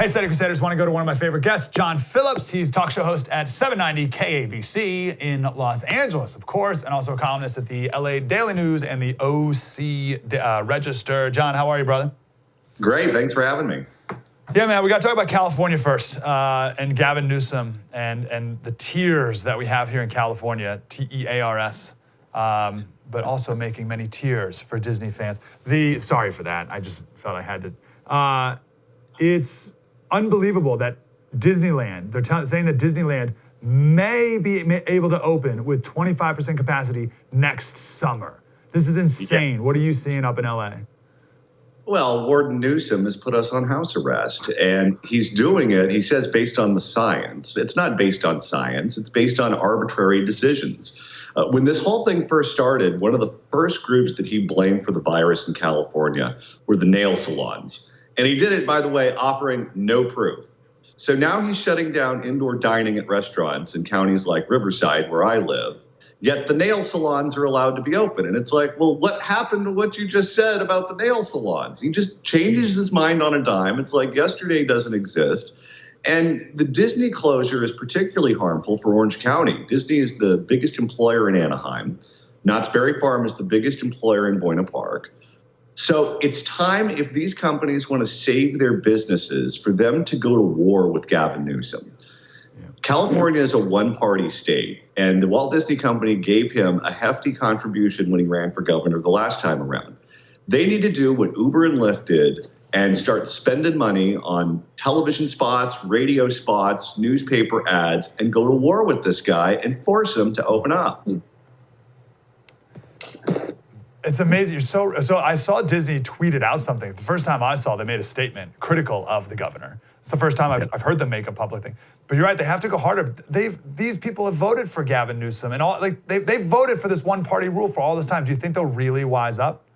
Hey, Slater Crusaders, want to go to one of my favorite guests, John Phillips. He's talk show host at 790 KABC in Los Angeles, of course, and also a columnist at the LA Daily News and the OC Register. John, how are you, brother? Great, thanks for having me. Yeah, man, we got to talk about California first, and Gavin Newsom and the tears that we have here in California, TEARS, but also making many tears for Disney fans. Sorry for that, I just felt I had to. It's unbelievable that Disneyland, they're saying that Disneyland may be able to open with 25% capacity next summer. This is insane. Yeah. What are you seeing up in LA? Well, Warden Newsom has put us on house arrest, and he's doing it, he says, based on the science. It's not based on science. It's based on arbitrary decisions. When this whole thing first started, one of the first groups that he blamed for the virus in California were the nail salons. And he did it, by the way, offering no proof. So now he's shutting down indoor dining at restaurants in counties like Riverside, where I live. Yet the nail salons are allowed to be open. And it's like, well, what happened to what you just said about the nail salons? He just changes his mind on a dime. It's like yesterday doesn't exist. And the Disney closure is particularly harmful for Orange County. Disney is the biggest employer in Anaheim. Knott's Berry Farm is the biggest employer in Buena Park. So it's time, if these companies want to save their businesses, for them to go to war with Gavin Newsom. Yeah. California is a one-party state, and the Walt Disney Company gave him a hefty contribution when he ran for governor the last time around. They need to do what Uber and Lyft did and start spending money on television spots, radio spots, newspaper ads, and go to war with this guy and force him to open up. It's amazing. So I saw Disney tweeted out something. The first time I saw, they made a statement critical of the governor. It's the first time I've heard them make a public thing. But you're right, they have to go harder. These people have voted for Gavin Newsom, and they've voted for this one-party rule for all this time. Do you think they'll really wise up?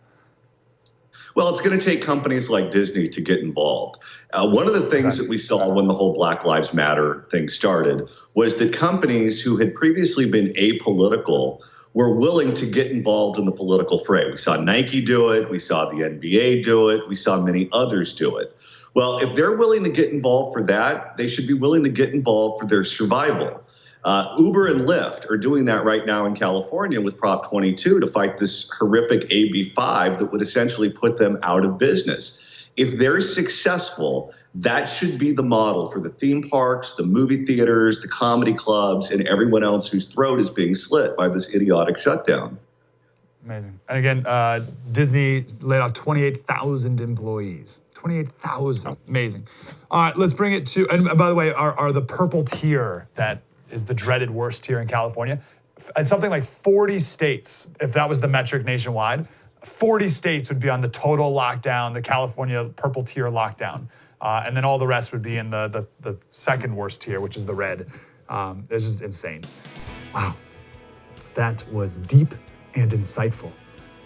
Well, it's going to take companies like Disney to get involved. One of the things that we saw when the whole Black Lives Matter thing started was that companies who had previously been apolitical were willing to get involved in the political fray. We saw Nike do it. We saw the NBA do it. We saw many others do it. Well, if they're willing to get involved for that, they should be willing to get involved for their survival. Uber and Lyft are doing that right now in California with Prop 22 to fight this horrific AB5 that would essentially put them out of business. If they're successful, that should be the model for the theme parks, the movie theaters, the comedy clubs, and everyone else whose throat is being slit by this idiotic shutdown. Amazing. And again, Disney laid off 28,000 employees. 28,000. Amazing. All right, let's bring it to, and by the way, are the purple tier that is the dreaded worst tier in California. It's something like 40 states, if that was the metric nationwide, 40 states would be on the total lockdown, the California purple tier lockdown. And then all the rest would be in the second worst tier, which is the red. It's just insane. Wow. That was deep and insightful.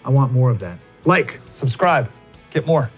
I want more of that. Like, subscribe, get more.